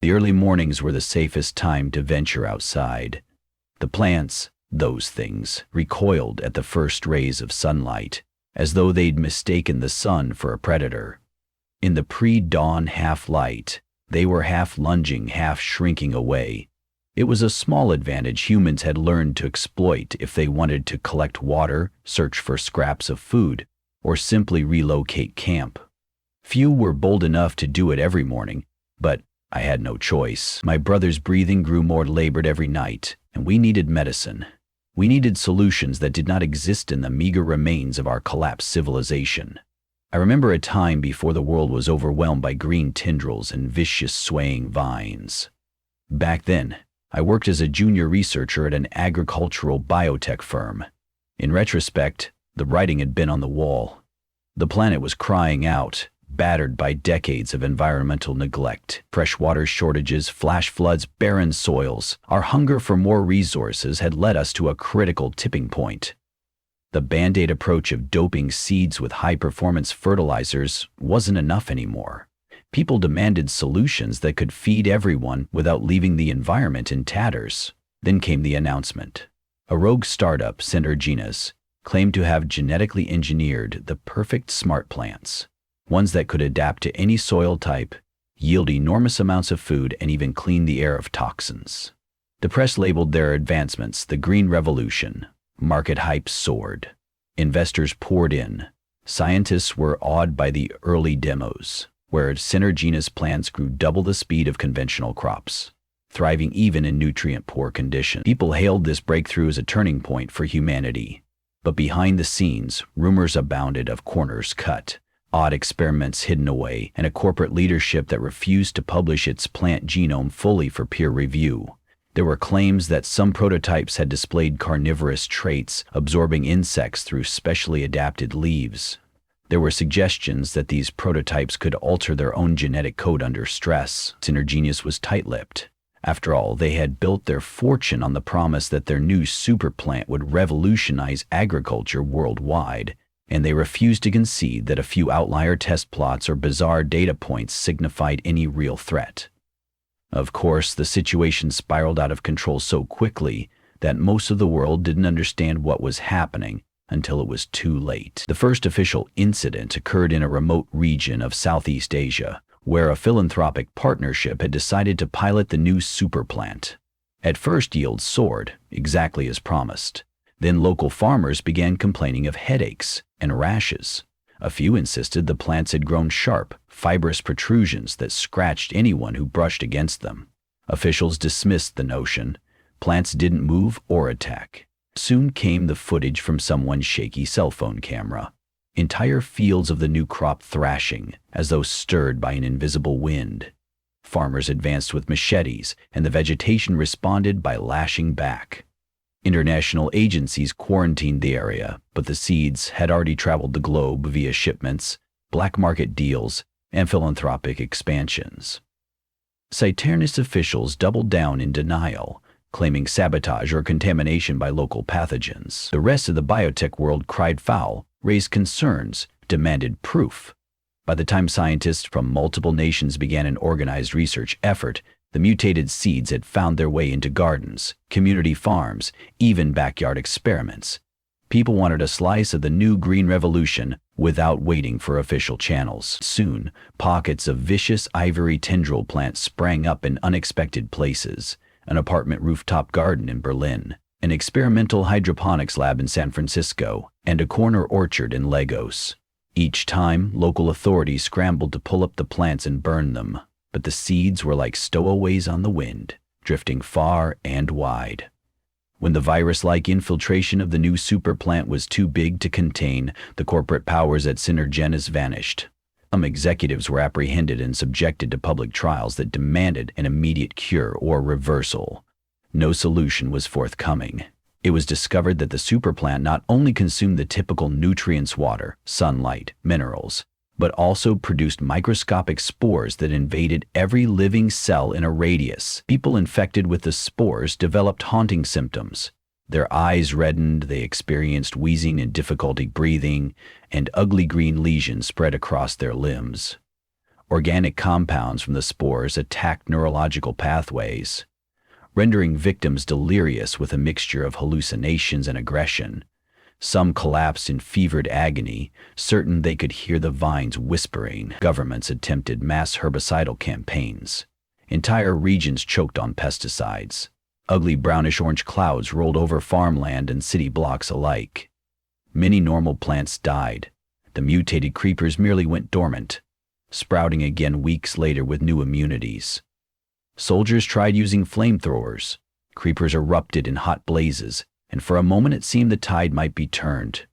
The early mornings were the safest time to venture outside. The plants, those things, recoiled at the first rays of sunlight, as though they'd mistaken the sun for a predator. In the pre-dawn half-light, they were half lunging, half shrinking away. It was a small advantage humans had learned to exploit if they wanted to collect water, search for scraps of food, or simply relocate camp. Few were bold enough to do it every morning, but I had no choice. My brother's breathing grew more labored every night, and we needed medicine. We needed solutions that did not exist in the meager remains of our collapsed civilization. I remember a time before the world was overwhelmed by green tendrils and vicious swaying vines. Back then, I worked as a junior researcher at an agricultural biotech firm. In retrospect, the writing had been on the wall. The planet was crying out, battered by decades of environmental neglect, freshwater shortages, flash floods, barren soils. Our hunger for more resources had led us to a critical tipping point. The Band-Aid approach of doping seeds with high-performance fertilizers wasn't enough anymore. People demanded solutions that could feed everyone without leaving the environment in tatters. Then came the announcement. A rogue startup, Menace, claimed to have genetically engineered the perfect smart plants, ones that could adapt to any soil type, yield enormous amounts of food, and even clean the air of toxins. The press labeled their advancements the Green Revolution. Market hype soared. Investors poured in. Scientists were awed by the early demos, where Synergena's plants grew double the speed of conventional crops, thriving even in nutrient-poor conditions. People hailed this breakthrough as a turning point for humanity. But behind the scenes, rumors abounded of corners cut, odd experiments hidden away, and a corporate leadership that refused to publish its plant genome fully for peer review. There were claims that some prototypes had displayed carnivorous traits, absorbing insects through specially adapted leaves. There were suggestions that these prototypes could alter their own genetic code under stress. Synergena's was tight-lipped. After all, they had built their fortune on the promise that their new superplant would revolutionize agriculture worldwide, and they refused to concede that a few outlier test plots or bizarre data points signified any real threat. Of course, the situation spiraled out of control so quickly that most of the world didn't understand what was happening until it was too late. The first official incident occurred in a remote region of Southeast Asia, where a philanthropic partnership had decided to pilot the new superplant. At first, yields soared, exactly as promised. Then local farmers began complaining of headaches and rashes. A few insisted the plants had grown sharp, fibrous protrusions that scratched anyone who brushed against them. Officials dismissed the notion. Plants didn't move or attack. Soon came the footage from someone's shaky cell phone camera. Entire fields of the new crop thrashing, as though stirred by an invisible wind. Farmers advanced with machetes, and the vegetation responded by lashing back. International agencies quarantined the area, but the seeds had already traveled the globe via shipments, black market deals, and philanthropic expansions. Citernus officials doubled down in denial, claiming sabotage or contamination by local pathogens. The rest of the biotech world cried foul, raised concerns, demanded proof. By the time scientists from multiple nations began an organized research effort, the mutated seeds had found their way into gardens, community farms, even backyard experiments. People wanted a slice of the new green revolution without waiting for official channels. Soon, pockets of vicious ivory tendril plants sprang up in unexpected places. An apartment rooftop garden in Berlin, an experimental hydroponics lab in San Francisco, and a corner orchard in Lagos. Each time, local authorities scrambled to pull up the plants and burn them, but the seeds were like stowaways on the wind, drifting far and wide. When the virus-like infiltration of the new superplant was too big to contain, the corporate powers at Synergena's vanished. Some executives were apprehended and subjected to public trials that demanded an immediate cure or reversal. No solution was forthcoming. It was discovered that the superplant not only consumed the typical nutrients water, sunlight, minerals, but also produced microscopic spores that invaded every living cell in a radius. People infected with the spores developed haunting symptoms. Their eyes reddened, they experienced wheezing and difficulty breathing, and ugly green lesions spread across their limbs. Organic compounds from the spores attacked neurological pathways, rendering victims delirious with a mixture of hallucinations and aggression. Some collapsed in fevered agony, certain they could hear the vines whispering. Governments attempted mass herbicidal campaigns. Entire regions choked on pesticides. Ugly brownish-orange clouds rolled over farmland and city blocks alike. Many normal plants died. The mutated creepers merely went dormant, sprouting again weeks later with new immunities. Soldiers tried using flamethrowers. Creepers erupted in hot blazes, and for a moment it seemed the tide might be turned.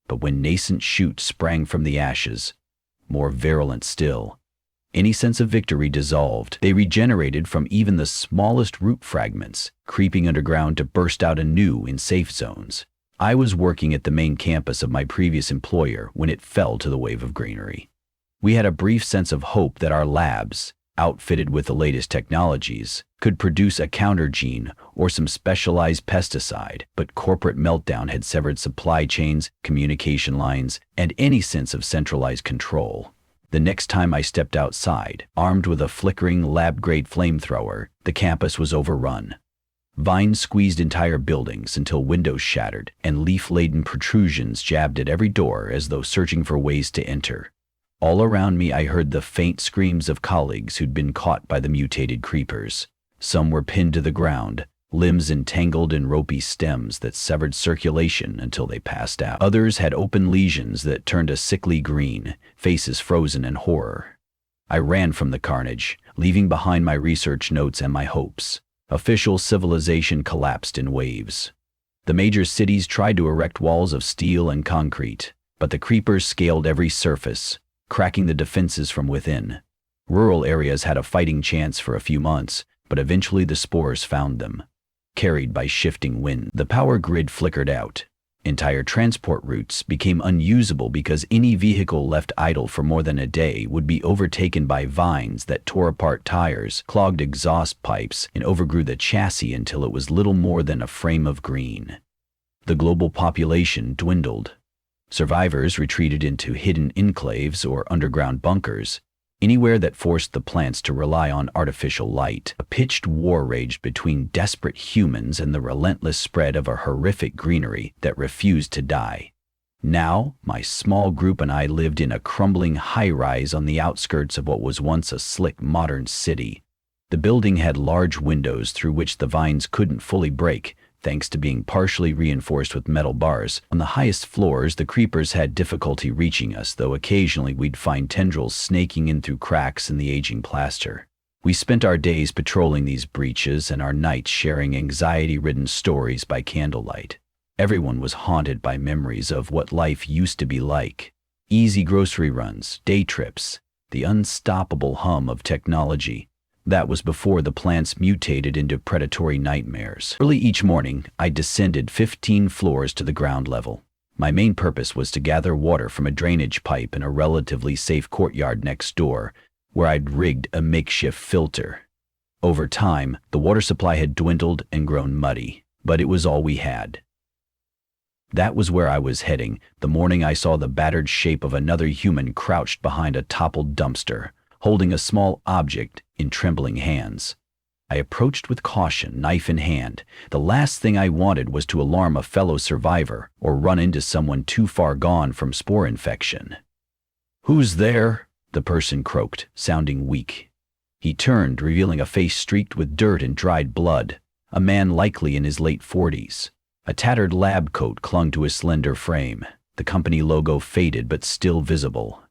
But when nascent shoots sprang from the ashes, more virulent still, any sense of victory dissolved. They regenerated from even the smallest root fragments, creeping underground to burst out anew in safe zones. I was working at the main campus of my previous employer when it fell to the wave of greenery. We had a brief sense of hope that our labs, outfitted with the latest technologies, could produce a counter gene or some specialized pesticide, but corporate meltdown had severed supply chains, communication lines, and any sense of centralized control. The next time I stepped outside, armed with a flickering lab-grade flamethrower, the campus was overrun. Vines squeezed entire buildings until windows shattered, and leaf-laden protrusions jabbed at every door as though searching for ways to enter. All around me I heard the faint screams of colleagues who'd been caught by the mutated creepers. Some were pinned to the ground, limbs entangled in ropey stems that severed circulation until they passed out. Others had open lesions that turned a sickly green, faces frozen in horror. I ran from the carnage, leaving behind my research notes and my hopes. Official civilization collapsed in waves. The major cities tried to erect walls of steel and concrete, but the creepers scaled every surface, cracking the defenses from within. Rural areas had a fighting chance for a few months, but eventually the spores found them, carried by shifting wind. The power grid flickered out. Entire transport routes became unusable because any vehicle left idle for more than a day would be overtaken by vines that tore apart tires, clogged exhaust pipes, and overgrew the chassis until it was little more than a frame of green. The global population dwindled. Survivors retreated into hidden enclaves or underground bunkers, anywhere that forced the plants to rely on artificial light. A pitched war raged between desperate humans and the relentless spread of a horrific greenery that refused to die. Now, my small group and I lived in a crumbling high-rise on the outskirts of what was once a slick modern city. The building had large windows through which the vines couldn't fully break, thanks to being partially reinforced with metal bars. On the highest floors, the creepers had difficulty reaching us, though occasionally we'd find tendrils snaking in through cracks in the aging plaster. We spent our days patrolling these breaches and our nights sharing anxiety-ridden stories by candlelight. Everyone was haunted by memories of what life used to be like. Easy grocery runs, day trips, the unstoppable hum of technology. That was before the plants mutated into predatory nightmares. Early each morning, I descended 15 floors to the ground level. My main purpose was to gather water from a drainage pipe in a relatively safe courtyard next door, where I'd rigged a makeshift filter. Over time, the water supply had dwindled and grown muddy, but it was all we had. That was where I was heading the morning I saw the battered shape of another human crouched behind a toppled dumpster, holding a small object in trembling hands. I approached with caution, knife in hand. The last thing I wanted was to alarm a fellow survivor or run into someone too far gone from spore infection. "Who's there?" the person croaked, sounding weak. He turned, revealing a face streaked with dirt and dried blood, a man likely in his late 40s. A tattered lab coat clung to his slender frame, the company logo faded but still visible.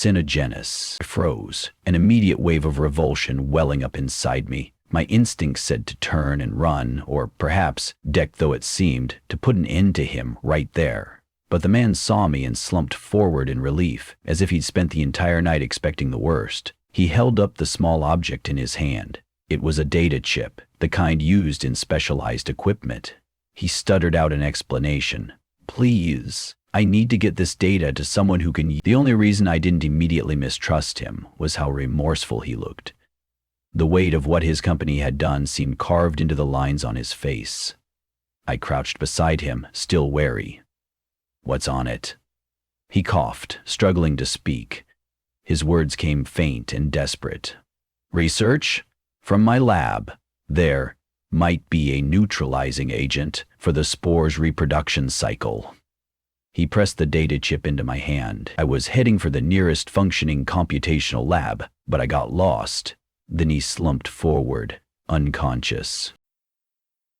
Menace. I froze, an immediate wave of revulsion welling up inside me. My instincts said to turn and run, or perhaps, decked though it seemed, to put an end to him right there. But the man saw me and slumped forward in relief, as if he'd spent the entire night expecting the worst. He held up the small object in his hand. It was a data chip, the kind used in specialized equipment. He stuttered out an explanation. "Please, I need to get this data to someone who can." The only reason I didn't immediately mistrust him was how remorseful he looked. The weight of what his company had done seemed carved into the lines on his face. I crouched beside him, still wary. "What's on it?" He coughed, struggling to speak. His words came faint and desperate. Research? From my lab. There might be a neutralizing agent for the spore's reproduction cycle. He pressed the data chip into my hand. I was heading for the nearest functioning computational lab, but I got lost. Then he slumped forward, unconscious.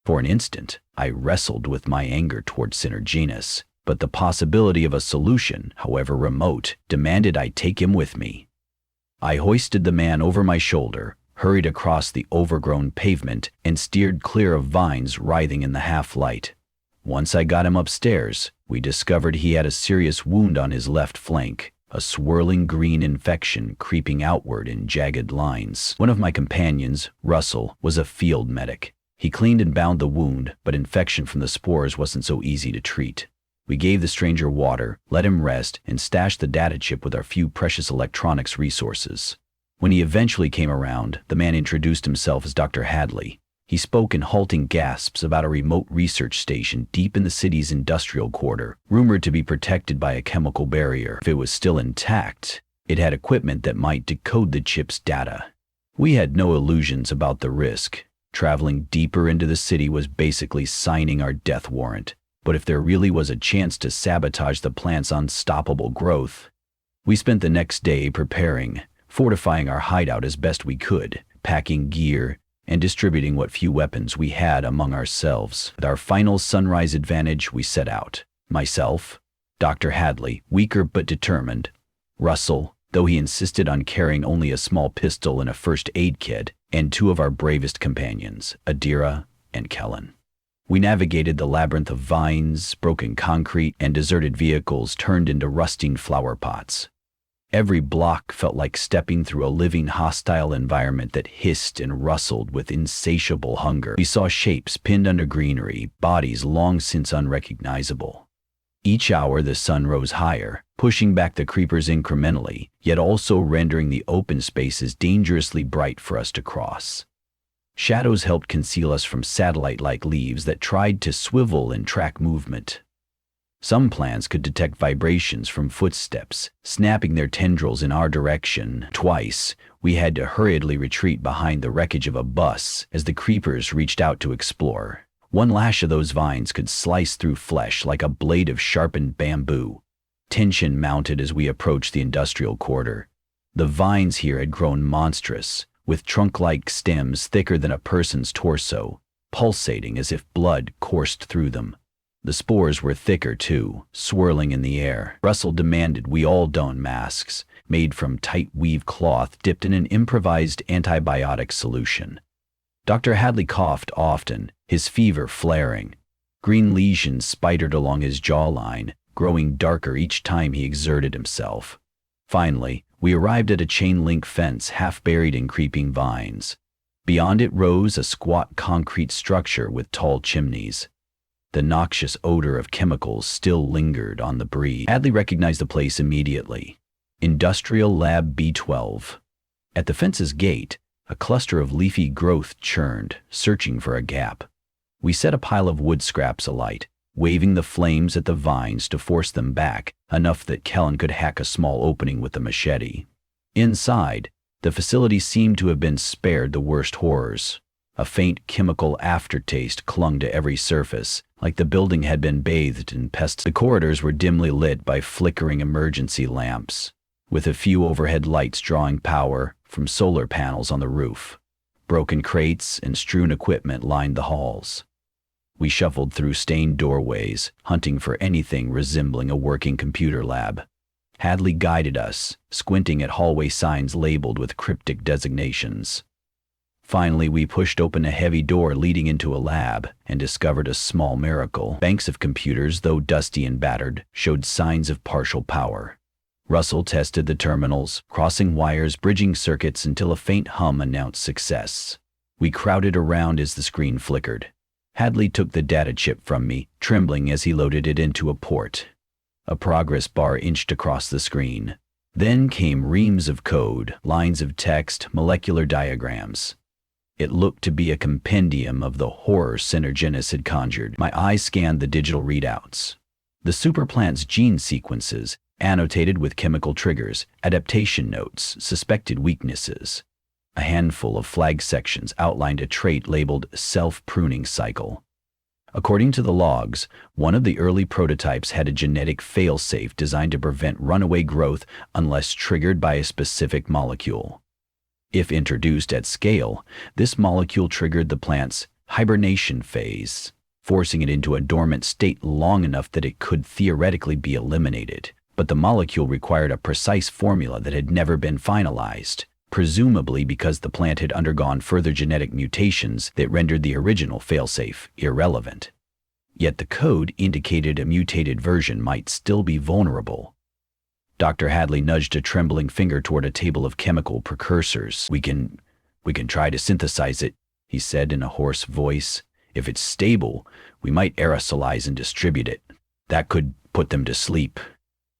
For an instant, I wrestled with my anger toward Synergenus, but the possibility of a solution, however remote, demanded I take him with me. I hoisted the man over my shoulder, hurried across the overgrown pavement, and steered clear of vines writhing in the half-light. Once I got him upstairs, we discovered he had a serious wound on his left flank, a swirling green infection creeping outward in jagged lines. One of my companions, Russell, was a field medic. He cleaned and bound the wound, but infection from the spores wasn't so easy to treat. We gave the stranger water, let him rest, and stashed the data chip with our few precious electronics resources. When he eventually came around, the man introduced himself as Dr. Hadley. He spoke in halting gasps about a remote research station deep in the city's industrial quarter, rumored to be protected by a chemical barrier. If it was still intact, it had equipment that might decode the chip's data. We had no illusions about the risk. Traveling deeper into the city was basically signing our death warrant. But if there really was a chance to sabotage the plant's unstoppable growth, we spent the next day preparing, fortifying our hideout as best we could, packing gear, and distributing what few weapons we had among ourselves. With our final sunrise advantage, we set out. Myself, Dr. Hadley, weaker but determined. Russell, though he insisted on carrying only a small pistol and a first aid kit, and two of our bravest companions, Adira and Kellen. We navigated the labyrinth of vines, broken concrete, and deserted vehicles turned into rusting flower pots. Every block felt like stepping through a living, hostile environment that hissed and rustled with insatiable hunger. We saw shapes pinned under greenery, bodies long since unrecognizable. Each hour the sun rose higher, pushing back the creepers incrementally, yet also rendering the open spaces dangerously bright for us to cross. Shadows helped conceal us from satellite-like leaves that tried to swivel and track movement. Some plants could detect vibrations from footsteps, snapping their tendrils in our direction. Twice, we had to hurriedly retreat behind the wreckage of a bus as the creepers reached out to explore. One lash of those vines could slice through flesh like a blade of sharpened bamboo. Tension mounted as we approached the industrial quarter. The vines here had grown monstrous, with trunk-like stems thicker than a person's torso, pulsating as if blood coursed through them. The spores were thicker too, swirling in the air. Russell demanded we all don masks, made from tight weave cloth dipped in an improvised antibiotic solution. Dr. Hadley coughed often, his fever flaring. Green lesions spidered along his jawline, growing darker each time he exerted himself. Finally, we arrived at a chain-link fence half buried in creeping vines. Beyond it rose a squat concrete structure with tall chimneys. The noxious odor of chemicals still lingered on the breeze. Hadley recognized the place immediately. Industrial Lab B12. At the fence's gate, a cluster of leafy growth churned, searching for a gap. We set a pile of wood scraps alight, waving the flames at the vines to force them back, enough that Kellen could hack a small opening with a machete. Inside, the facility seemed to have been spared the worst horrors. A faint chemical aftertaste clung to every surface, like the building had been bathed in pests. The corridors were dimly lit by flickering emergency lamps, with a few overhead lights drawing power from solar panels on the roof. Broken crates and strewn equipment lined the halls. We shuffled through stained doorways, hunting for anything resembling a working computer lab. Hadley guided us, squinting at hallway signs labeled with cryptic designations. Finally, we pushed open a heavy door leading into a lab and discovered a small miracle. Banks of computers, though dusty and battered, showed signs of partial power. Russell tested the terminals, crossing wires, bridging circuits until a faint hum announced success. We crowded around as the screen flickered. Hadley took the data chip from me, trembling as he loaded it into a port. A progress bar inched across the screen. Then came reams of code, lines of text, molecular diagrams. It looked to be a compendium of the horror Synergenus had conjured. My eyes scanned the digital readouts. The superplant's gene sequences, annotated with chemical triggers, adaptation notes, suspected weaknesses. A handful of flag sections outlined a trait labeled self-pruning cycle. According to the logs, one of the early prototypes had a genetic failsafe designed to prevent runaway growth unless triggered by a specific molecule. If introduced at scale, this molecule triggered the plant's hibernation phase, forcing it into a dormant state long enough that it could theoretically be eliminated. But the molecule required a precise formula that had never been finalized, presumably because the plant had undergone further genetic mutations that rendered the original failsafe irrelevant. Yet the code indicated a mutated version might still be vulnerable. Dr. Hadley nudged a trembling finger toward a table of chemical precursors. We can try to synthesize it, he said in a hoarse voice. If it's stable, we might aerosolize and distribute it. That could put them to sleep.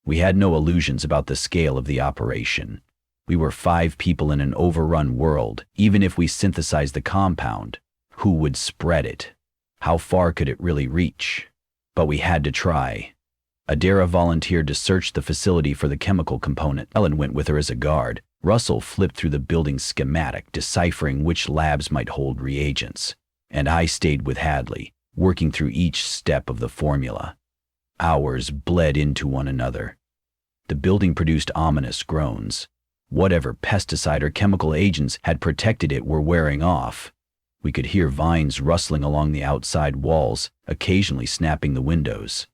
We had no illusions about the scale of the operation. We were 5 people in an overrun world. Even if we synthesized the compound, who would spread it? How far could it really reach? But we had to try. Adira volunteered to search the facility for the chemical component. Ellen went with her as a guard. Russell flipped through the building's schematic, deciphering which labs might hold reagents. And I stayed with Hadley, working through each step of the formula. Hours bled into one another. The building produced ominous groans. Whatever pesticide or chemical agents had protected it were wearing off. We could hear vines rustling along the outside walls, occasionally snapping the windows.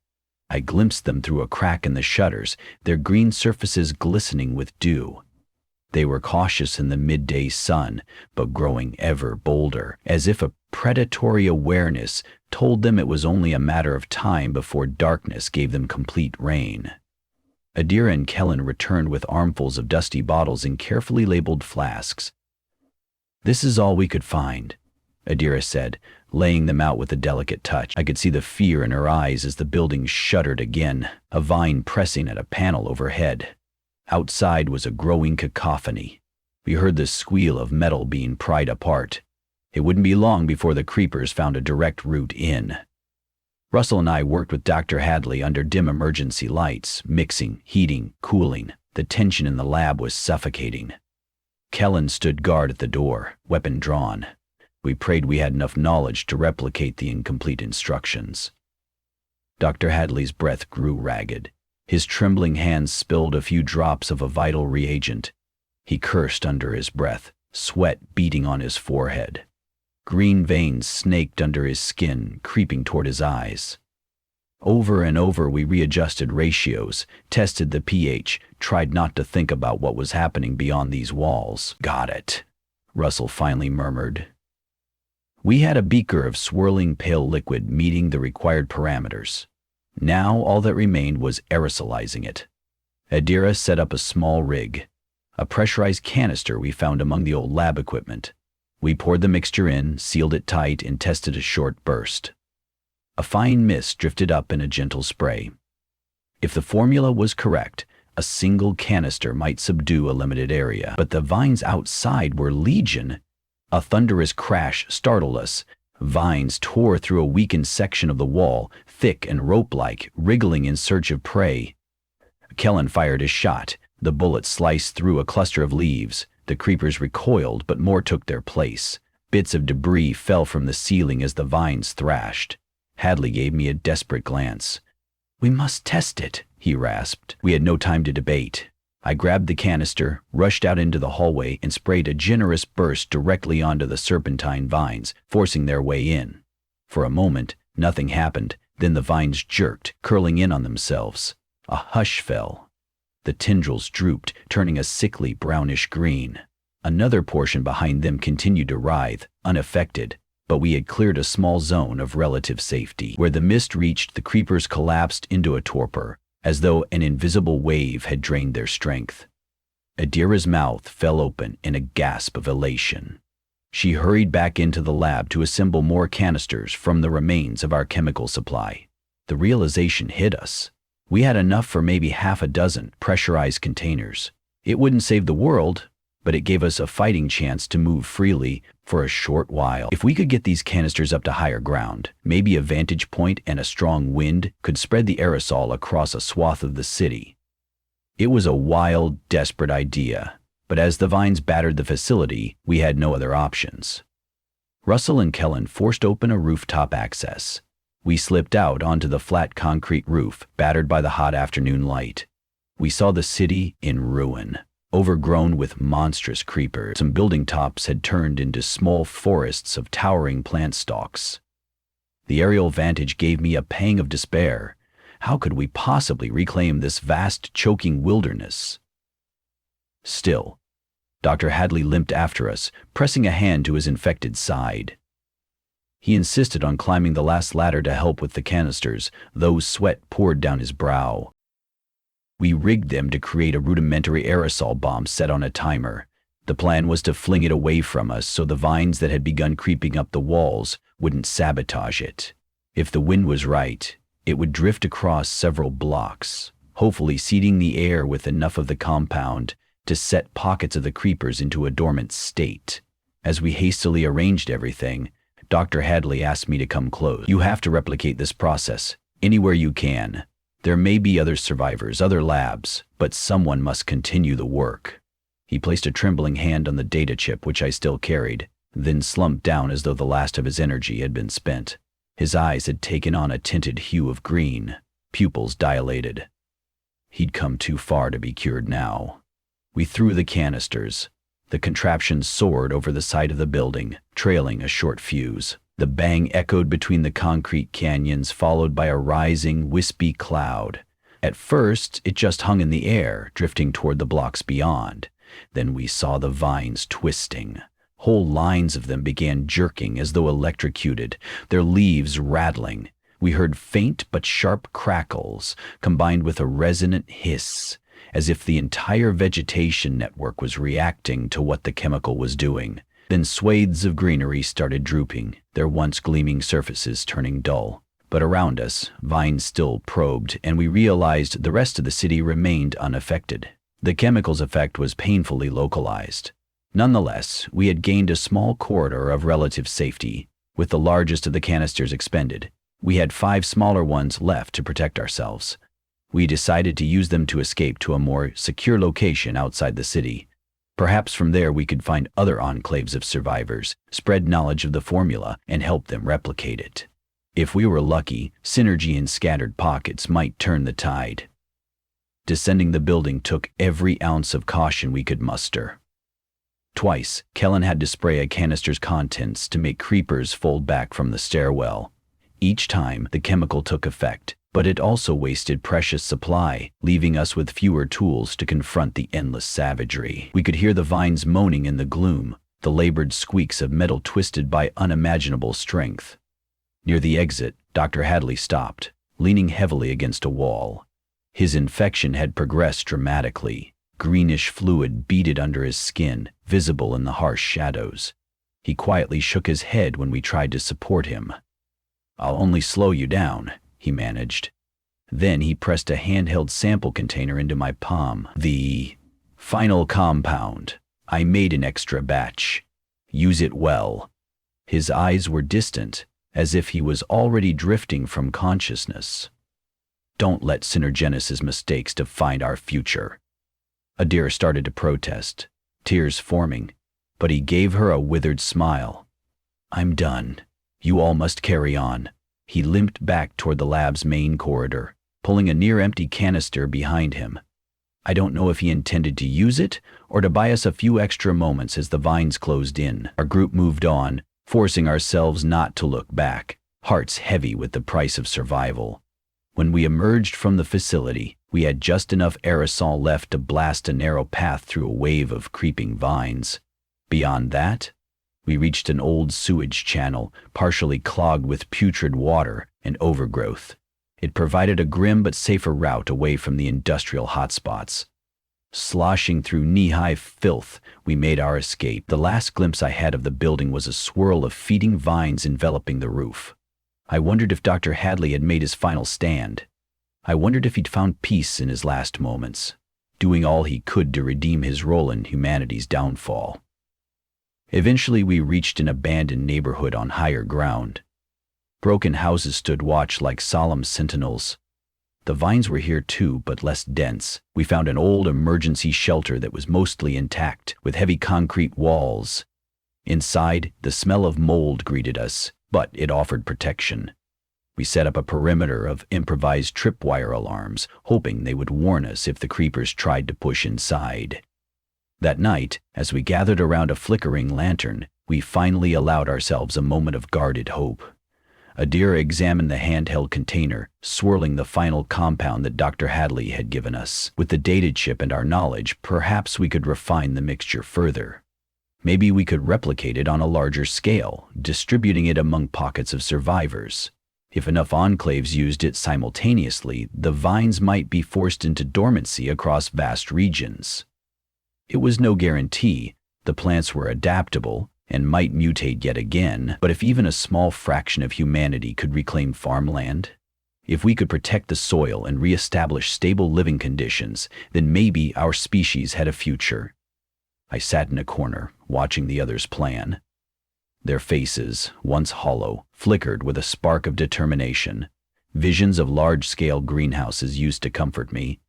I glimpsed them through a crack in the shutters, their green surfaces glistening with dew. They were cautious in the midday sun, but growing ever bolder, as if a predatory awareness told them it was only a matter of time before darkness gave them complete reign. Adira and Kellen returned with armfuls of dusty bottles in carefully labeled flasks. "This is all we could find," Adira said, laying them out with a delicate touch. I could see the fear in her eyes as the building shuddered again, a vine pressing at a panel overhead. Outside was a growing cacophony. We heard the squeal of metal being pried apart. It wouldn't be long before the creepers found a direct route in. Russell and I worked with Dr. Hadley under dim emergency lights, mixing, heating, cooling. The tension in the lab was suffocating. Kellen stood guard at the door, weapon drawn. We prayed we had enough knowledge to replicate the incomplete instructions. Dr. Hadley's breath grew ragged. His trembling hands spilled a few drops of a vital reagent. He cursed under his breath, sweat beading on his forehead. Green veins snaked under his skin, creeping toward his eyes. Over and over we readjusted ratios, tested the pH, tried not to think about what was happening beyond these walls. "Got it," Russell finally murmured. We had a beaker of swirling pale liquid meeting the required parameters. Now all that remained was aerosolizing it. Adira set up a small rig, a pressurized canister we found among the old lab equipment. We poured the mixture in, sealed it tight, and tested a short burst. A fine mist drifted up in a gentle spray. If the formula was correct, a single canister might subdue a limited area, but the vines outside were legion. A thunderous crash startled us. Vines tore through a weakened section of the wall, thick and rope-like, wriggling in search of prey. Kellen fired his shot. The bullet sliced through a cluster of leaves. The creepers recoiled, but more took their place. Bits of debris fell from the ceiling as the vines thrashed. Hadley gave me a desperate glance. "We must test it," he rasped. We had no time to debate. I grabbed the canister, rushed out into the hallway, and sprayed a generous burst directly onto the serpentine vines, forcing their way in. For a moment, nothing happened. Then the vines jerked, curling in on themselves. A hush fell. The tendrils drooped, turning a sickly brownish green. Another portion behind them continued to writhe, unaffected, but we had cleared a small zone of relative safety. Where the mist reached, the creepers collapsed into a torpor, as though an invisible wave had drained their strength. Adira's mouth fell open in a gasp of elation. She hurried back into the lab to assemble more canisters from the remains of our chemical supply. The realization hit us. We had enough for maybe half a dozen pressurized containers. It wouldn't save the world, but it gave us a fighting chance to move freely for a short while. If we could get these canisters up to higher ground, maybe a vantage point and a strong wind could spread the aerosol across a swath of the city. It was a wild, desperate idea, but as the vines battered the facility, we had no other options. Russell and Kellen forced open a rooftop access. We slipped out onto the flat concrete roof, battered by the hot afternoon light. We saw the city in ruin, overgrown with monstrous creepers. Some building tops had turned into small forests of towering plant stalks. The aerial vantage gave me a pang of despair. How could we possibly reclaim this vast, choking wilderness? Still, Dr. Hadley limped after us, pressing a hand to his infected side. He insisted on climbing the last ladder to help with the canisters, though sweat poured down his brow. We rigged them to create a rudimentary aerosol bomb set on a timer. The plan was to fling it away from us so the vines that had begun creeping up the walls wouldn't sabotage it. If the wind was right, it would drift across several blocks, hopefully seeding the air with enough of the compound to set pockets of the creepers into a dormant state. As we hastily arranged everything, Dr. Hadley asked me to come close. "You have to replicate this process, anywhere you can. There may be other survivors, other labs, but someone must continue the work." He placed a trembling hand on the data chip which I still carried, then slumped down as though the last of his energy had been spent. His eyes had taken on a tinted hue of green, pupils dilated. He'd come too far to be cured now. We threw the canisters. The contraption soared over the side of the building, trailing a short fuse. The bang echoed between the concrete canyons, followed by a rising, wispy cloud. At first, it just hung in the air, drifting toward the blocks beyond. Then we saw the vines twisting. Whole lines of them began jerking as though electrocuted, their leaves rattling. We heard faint but sharp crackles, combined with a resonant hiss, as if the entire vegetation network was reacting to what the chemical was doing. Then swathes of greenery started drooping, their once gleaming surfaces turning dull. But around us, vines still probed, and we realized the rest of the city remained unaffected. The chemical's effect was painfully localized. Nonetheless, we had gained a small corridor of relative safety. With the largest of the canisters expended, we had 5 smaller ones left to protect ourselves. We decided to use them to escape to a more secure location outside the city. Perhaps from there we could find other enclaves of survivors, spread knowledge of the formula, and help them replicate it. If we were lucky, synergy in scattered pockets might turn the tide. Descending the building took every ounce of caution we could muster. Twice, Kellen had to spray a canister's contents to make creepers fold back from the stairwell. Each time, the chemical took effect, but it also wasted precious supply, leaving us with fewer tools to confront the endless savagery. We could hear the vines moaning in the gloom, the labored squeaks of metal twisted by unimaginable strength. Near the exit, Dr. Hadley stopped, leaning heavily against a wall. His infection had progressed dramatically. Greenish fluid beaded under his skin, visible in the harsh shadows. He quietly shook his head when we tried to support him. "I'll only slow you down," he managed. Then he pressed a handheld sample container into my palm. "The final compound. I made an extra batch. Use it well." His eyes were distant, as if he was already drifting from consciousness. "Don't let Synergenesis' mistakes define our future." Adair started to protest, tears forming, but he gave her a withered smile. "I'm done. You all must carry on." He limped back toward the lab's main corridor, pulling a near-empty canister behind him. I don't know if he intended to use it or to buy us a few extra moments as the vines closed in. Our group moved on, forcing ourselves not to look back, hearts heavy with the price of survival. When we emerged from the facility, we had just enough aerosol left to blast a narrow path through a wave of creeping vines. Beyond that, we reached an old sewage channel, partially clogged with putrid water and overgrowth. It provided a grim but safer route away from the industrial hotspots. Sloshing through knee-high filth, we made our escape. The last glimpse I had of the building was a swirl of feeding vines enveloping the roof. I wondered if Dr. Hadley had made his final stand. I wondered if he'd found peace in his last moments, doing all he could to redeem his role in humanity's downfall. Eventually we reached an abandoned neighborhood on higher ground. Broken houses stood watch like solemn sentinels. The vines were here too, but less dense. We found an old emergency shelter that was mostly intact, with heavy concrete walls. Inside, the smell of mold greeted us, but it offered protection. We set up a perimeter of improvised tripwire alarms, hoping they would warn us if the creepers tried to push inside. That night, as we gathered around a flickering lantern, we finally allowed ourselves a moment of guarded hope. Adira examined the handheld container, swirling the final compound that Dr. Hadley had given us. With the data chip and our knowledge, perhaps we could refine the mixture further. Maybe we could replicate it on a larger scale, distributing it among pockets of survivors. If enough enclaves used it simultaneously, the vines might be forced into dormancy across vast regions. It was no guarantee. The plants were adaptable and might mutate yet again, but if even a small fraction of humanity could reclaim farmland, if we could protect the soil and reestablish stable living conditions, then maybe our species had a future. I sat in a corner, watching the others plan. Their faces, once hollow, flickered with a spark of determination. Visions of large-scale greenhouses used to comfort me,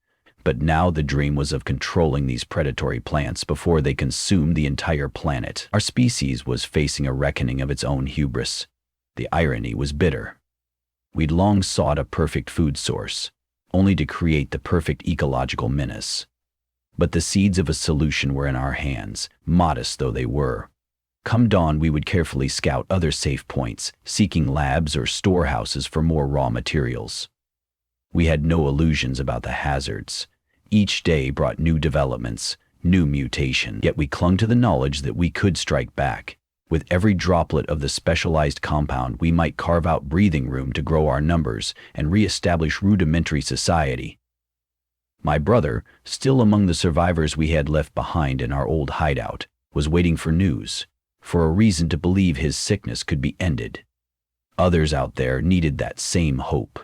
but now the dream was of controlling these predatory plants before they consumed the entire planet. Our species was facing a reckoning of its own hubris. The irony was bitter. We'd long sought a perfect food source, only to create the perfect ecological menace. But the seeds of a solution were in our hands, modest though they were. Come dawn, we would carefully scout other safe points, seeking labs or storehouses for more raw materials. We had no illusions about the hazards. Each day brought new developments, new mutation, yet we clung to the knowledge that we could strike back. With every droplet of the specialized compound, we might carve out breathing room to grow our numbers and re-establish rudimentary society. My brother, still among the survivors we had left behind in our old hideout, was waiting for news, for a reason to believe his sickness could be ended. Others out there needed that same hope.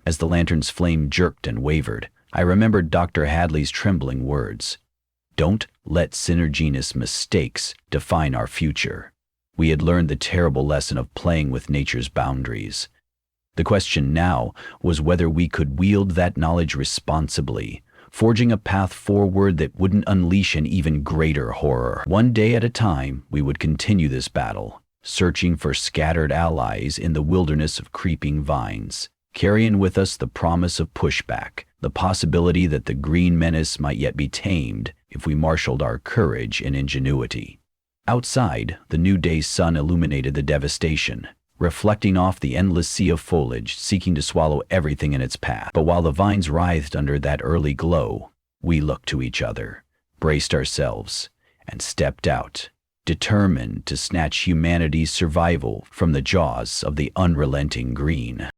As the lantern's flame jerked and wavered, I remembered Dr. Hadley's trembling words. Don't let synergenous mistakes define our future. We had learned the terrible lesson of playing with nature's boundaries. The question now was whether we could wield that knowledge responsibly, forging a path forward that wouldn't unleash an even greater horror. One day at a time, we would continue this battle, searching for scattered allies in the wilderness of creeping vines, carrying with us the promise of pushback, the possibility that the green menace might yet be tamed if we marshaled our courage and ingenuity. Outside, the new day's sun illuminated the devastation, reflecting off the endless sea of foliage seeking to swallow everything in its path. But while the vines writhed under that early glow, we looked to each other, braced ourselves, and stepped out, determined to snatch humanity's survival from the jaws of the unrelenting green.